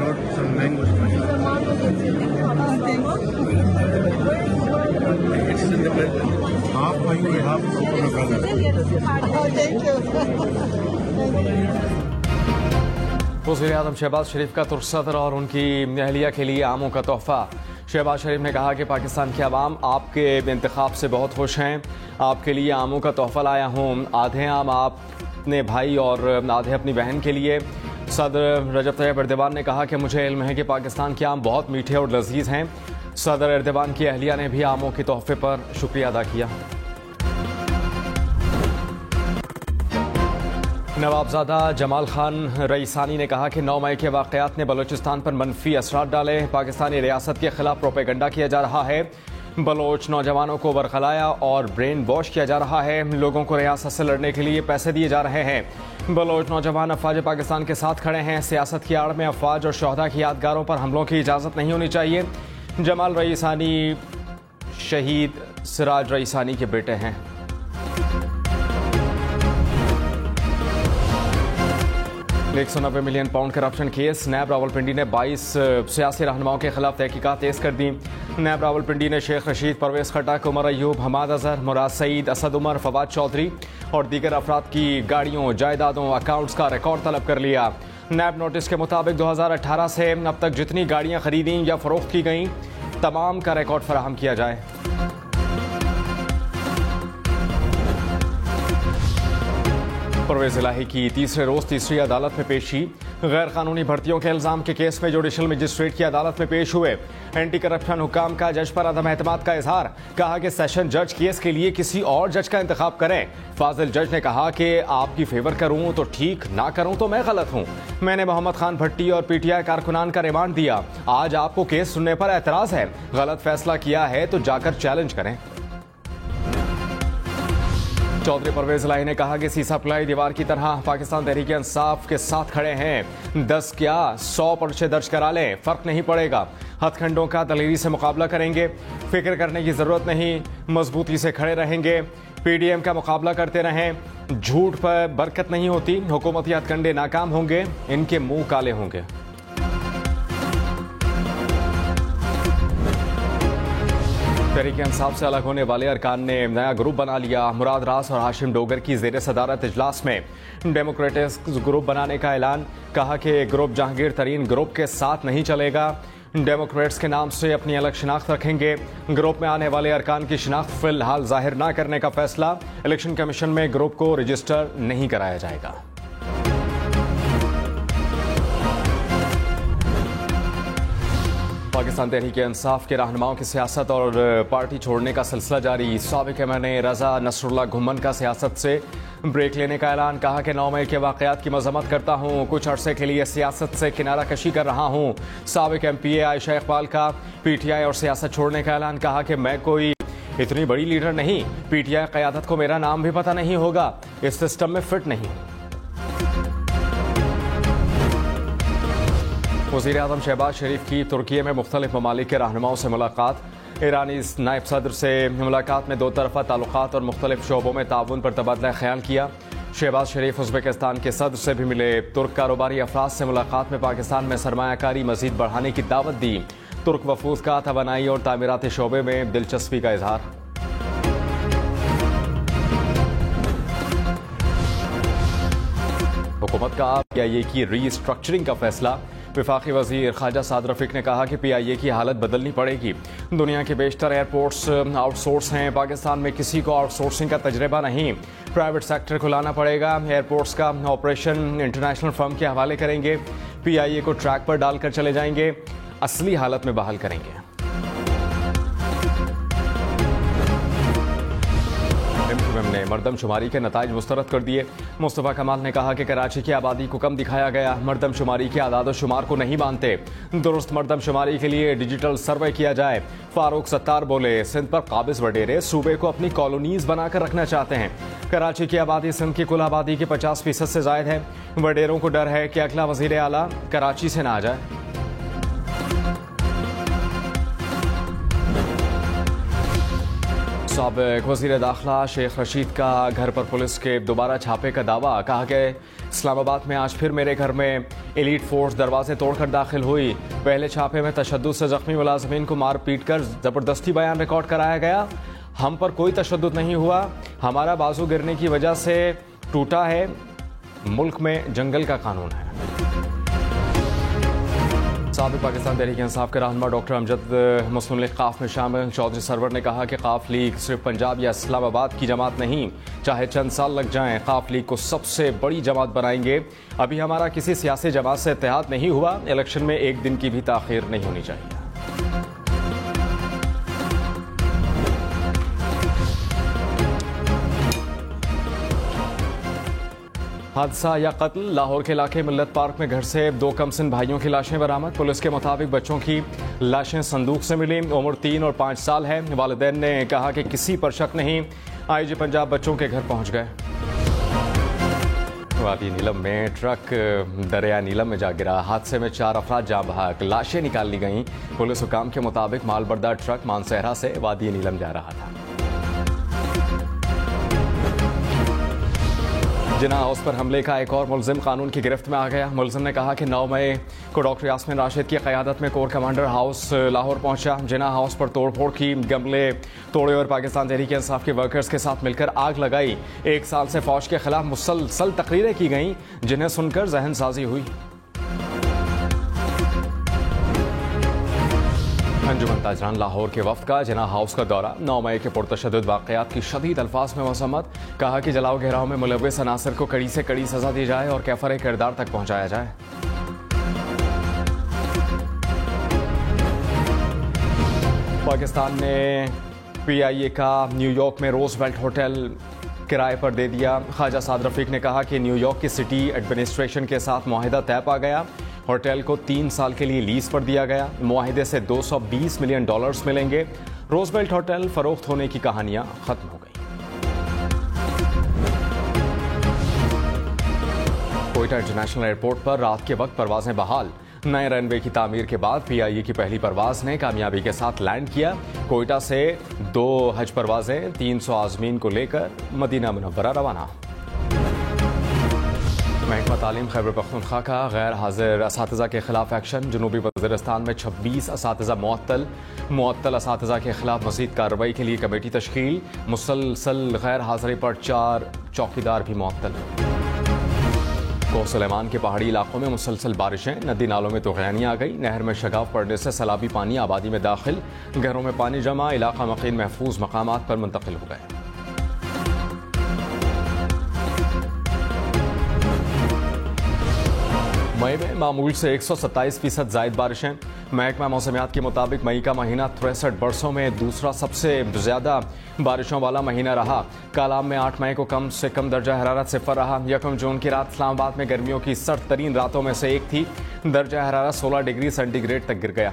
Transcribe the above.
brought some mangoes for you. It's in the middle. Half for you and half for my brother. Thank you. वज़ीर आज़म शहबाज शरीफ का तुर्क सदर और उनकी अहलिया के लिए आमों का तोहफा। शहबाज शरीफ ने कहा कि पाकिस्तान के अवाम आपके इंतखाब से बहुत खुश हैं। आपके लिए आमों का तोहफा लाया हूँ। आधे आम आपने भाई और आधे अपनी बहन के लिए। सदर रजब तैयब एर्दोगान ने कहा कि मुझे इल्म है कि पाकिस्तान के आम बहुत मीठे और लजीज हैं। सदर एर्दोगान की अहलिया ने भी आमों के तोहफे पर शुक्रिया अदा किया। नवाबजादा जमाल खान रईसानी ने कहा कि 9 मई के वाक़यात ने बलूचिस्तान पर मनफी असरात डाले। पाकिस्तानी रियासत के खिलाफ प्रोपेगंडा किया जा रहा है। बलोच नौजवानों को बरखलाया और ब्रेन वॉश किया जा रहा है। लोगों को रियासत से लड़ने के लिए पैसे दिए जा रहे हैं। बलोच नौजवान अफवाज पाकिस्तान के साथ खड़े हैं। सियासत की आड़ में अफवाज और शहदा की यादगारों पर हमलों की इजाज़त नहीं होनी चाहिए। जमाल रईसानी शहीद सिराज रईसानी के बेटे हैं। £190 मिलियन करप्शन केस। नैब रावलपिंडी ने 22 सियासी रहनुमाओं के खिलाफ तहकीकात तेज कर दी। नैब रावलपिंडी ने शेख रशीद, परवेज खटक, उमर अयूब, हमाद अजहर, मुराद सईद, असद उमर, फवाद चौधरी और दीगर अफराद की गाड़ियों, जायदादों, अकाउंट्स का रिकॉर्ड तलब कर लिया। नैब नोटिस के मुताबिक 2018 से अब तक जितनी गाड़ियां खरीदी या फरोख्त की गईं, तमाम का रिकॉर्ड फराहम किया जाए। परवेज इलाही की तीसरे रोज तीसरी अदालत में पेशी। गैर कानूनी भर्तियों के इल्जाम के केस में जुडिशल मजिस्ट्रेट की अदालत में पेश हुए। एंटी करप्शन हुकाम का जज पर अदम एतमाद का इजहार। कहा कि सेशन जज केस के लिए किसी और जज का इंतखाब करें। फाजिल जज ने कहा कि आपकी फेवर करूं तो ठीक, ना करूं तो मैं गलत हूं। मैंने मोहम्मद खान भट्टी और पीटीआई कारकुनान का रिमांड दिया। आज आपको केस सुनने पर एतराज है। गलत फैसला किया है तो जाकर चैलेंज करें। चौधरी परवेज इलाही ने कहा कि सीसा पिलाई दीवार की तरह पाकिस्तान तहरीक इंसाफ के साथ खड़े हैं। 10 क्या 100 पर्चे दर्ज करा लें, फर्क नहीं पड़ेगा। हथखंडों का दलेरी से मुकाबला करेंगे। फिक्र करने की जरूरत नहीं, मजबूती से खड़े रहेंगे। पीडीएम का मुकाबला करते रहें। झूठ पर बरकत नहीं होती। हुकूमती हथकंडे नाकाम होंगे, इनके मुंह काले होंगे। तहरीक इंसाफ से अलग होने वाले अरकान ने नया ग्रुप बना लिया। मुराद रास और हाशिम डोगर की जेर सदारत इजलास में डेमोक्रेटिक ग्रुप बनाने का ऐलान। कहा कि ग्रुप जहांगीर तरीन ग्रुप के साथ नहीं चलेगा। डेमोक्रेट्स के नाम से अपनी अलग शिनाख्त रखेंगे। ग्रुप में आने वाले अरकान की शिनाख्त फिलहाल जाहिर न करने का फैसला। इलेक्शन कमीशन में ग्रुप को रजिस्टर नहीं कराया जाएगा। पाकिस्तान तहरीक इंसाफ के रहनुमाओं की सियासत और पार्टी छोड़ने का सिलसिला जारी। साबिक एमएनए रजा नसरुल्लाह घुम्मन का सियासत से ब्रेक लेने का ऐलान। कहा कि 9 मई के वाक़यात की मजम्मत करता हूँ। कुछ अरसे के लिए सियासत से किनारा कशी कर रहा हूँ। साबिक एमपीए आयशा इकबाल का पीटीआई और सियासत छोड़ने का ऐलान। कहा कि मैं कोई इतनी बड़ी लीडर नहीं, पीटीआई क़यादत को मेरा नाम भी पता नहीं होगा, इस सिस्टम में फिट नहीं। वज़ीर आज़म शहबाज शरीफ की तुर्की में मुख्तलिफ ममालिक के रहनुमाओं से मुलाकात। ईरानी नायब सदर से मुलाकात में 2 तरफ़ा ताल्लुक़ात और मुख्तलिफ शोबों में ताउन पर तबादला ख्याल किया। शहबाज शरीफ उज़्बेकिस्तान के सदर से भी मिले। तुर्क कारोबारी अफराद से मुलाकात में पाकिस्तान में सरमायाकारी मज़ीद बढ़ाने की दावत दी। तुर्क वफूद का तवानाई और तामीराती शोबे में दिलचस्पी का इजहार। हुकूमत का PIA की रीस्ट्रक्चरिंग का फैसला। वफाकी वजीर ख्वाजा साद रफीक ने कहा कि PIA की हालत बदलनी पड़ेगी। दुनिया के बेशतर एयरपोर्ट्स आउटसोर्स हैं। पाकिस्तान में किसी को आउटसोर्सिंग का तजर्बा नहीं। प्राइवेट सेक्टर को लाना पड़ेगा। एयरपोर्ट्स का ऑपरेशन इंटरनेशनल फर्म के हवाले करेंगे। PIA को ट्रैक पर डालकर चले जाएंगे। असली हालत में बहाल करेंगे। ने मरदमशुमारी के नताइज मुस्तरद कर दिए। मुस्तफ़ा कमाल ने कहा कि कराची की आबादी को कम दिखाया गया। मरदमशुमारी के आदाद-ओ-शुमार को नहीं मानते। दुरुस्त मरदमशुमारी के लिए डिजिटल सर्वे किया जाए। फारूक सत्तार बोले, सिंध पर काबिज वडेरे सूबे को अपनी कॉलोनीज बनाकर रखना चाहते हैं। कराची की आबादी सिंध की कुल आबादी के 50% से जायद है। वडेरों को डर है कि अगला वजीर आला कराची से ना आ जाए। साबिक वज़ीर दाखिला शेख रशीद का घर पर पुलिस के दोबारा छापे का दावा। कहा कि इस्लामाबाद में आज फिर मेरे घर में एलीट फोर्स दरवाजे तोड़कर दाखिल हुई। पहले छापे में तशद्दुद से जख्मी मुलाजमीन को मार पीट कर ज़बरदस्ती बयान रिकॉर्ड कराया गया। हम पर कोई तशद्दुद नहीं हुआ, हमारा बाजू गिरने की वजह से टूटा है। मुल्क में जंगल का कानून है। साबिक पाकिस्तान तहरीक इंसाफ के रहनुमा डॉक्टर अमजद मुस्लिम लीग काफ में शामिल चौधरी सरवर ने कहा कि काफ लीग सिर्फ पंजाब या इस्लामाबाद की जमात नहीं, चाहे चंद साल लग जाएं, काफ लीग को सबसे बड़ी जमात बनाएंगे। अभी हमारा किसी सियासी जमात से इत्तेहाद नहीं हुआ, इलेक्शन में एक दिन की भी ताखीर नहीं होनी चाहिए। हादसा या कत्ल। लाहौर के इलाके मिल्लत पार्क में घर से दो कमसिन भाइयों की लाशें बरामद। पुलिस के मुताबिक बच्चों की लाशें संदूक से मिली। उम्र 3 और 5 साल है। वालिदैन ने कहा कि किसी पर शक नहीं। आईजी पंजाब बच्चों के घर पहुंच गए। वादी नीलम में ट्रक दरिया नीलम में जा गिरा। हादसे में 4 अफराद जाँ बहक, लाशें निकाल ली गईं। पुलिस हुकाम के मुताबिक मालबरदार ट्रक मानसहरा से वादी नीलम जा रहा था। जिना हाउस पर हमले का एक और मुलजिम कानून की गिरफ्त में आ गया। मुलजिम ने कहा कि 9 मई को डॉक्टर यास्मीन राशिद की क़यादत में कोर कमांडर हाउस लाहौर पहुंचा। जिना हाउस पर तोड़फोड़ की, गमले तोड़े और पाकिस्तान तहरीक इंसाफ के वर्कर्स के साथ मिलकर आग लगाई। 1 साल से फौज के खिलाफ मुसलसल तकरीरें की गईं, जिन्हें सुनकर जहन साजी हुई। अंजुमन ताजरान लाहौर के वफ्द का जिना हाउस का दौरा। 9 मई के पुरतशद्दुद वाक़यात की शदीद अल्फाज में मज़म्मत। कहा कि जलाओ घेराव में मुलव्विस अनासर को कड़ी से कड़ी सजा दी जाए और कैफर किरदार तक पहुंचाया जाए। पाकिस्तान ने PIA का न्यूयॉर्क में रोजवेल्ट होटल किराए पर दे दिया। ख्वाजा साद रफीक ने कहा कि न्यूयॉर्क की सिटी एडमिनिस्ट्रेशन के साथ मुआहिदा तय पा गया। होटल को 3 साल के लिए लीज पर दिया गया। मुआहिदे से $220 मिलियन मिलेंगे। रोजवेल्ट होटल फरोख्त होने की कहानियां खत्म हो गई। कोयटा इंटरनेशनल एयरपोर्ट पर रात के वक्त परवाजें बहाल। नए रनवे की तामीर के बाद PIA की पहली परवाज ने कामयाबी के साथ लैंड किया। कोयटा से 2 हज परवाजें 300 आज़मीन को लेकर मदीना मुनव्वरा रवाना। महकमा तालीम खैबर पख्तूनख्वा का गैर हाजिर असातिज़ा के खिलाफ एक्शन। जनूबी वज़ीरिस्तान में 26 असातिज़ा मुअत्तल असातिज़ा के खिलाफ मज़ीद कार्रवाई के लिए कमेटी तश्कील। मुसलसल गैर हाजिरी पर 4 चौकीदार भी मुअत्तल। कोह सुलेमान के पहाड़ी इलाकों में मुसलसल बारिशें, नदी नालों में तुग़यानी आ गई। नहर में शगाव पड़ने से सैलाबी पानी आबादी में दाखिल। घरों में पानी जमा, इलाका मकीन महफूज मकामात पर मुंतकिल हो गए। मई में मामूल से 127% जायद बारिशें। महकमा मौसमियात के मुताबिक मई का महीना 63 बरसों में दूसरा सबसे ज्यादा बारिशों वाला महीना रहा। कालाम में 8 मई को कम से कम दर्जा हरारत 0 रहा। 1 जून की रात इस्लामाबाद में गर्मियों की सर्द तरीन रातों में से एक थी। दर्जा हरारत 16 डिग्री सेंटीग्रेड तक गिर गया।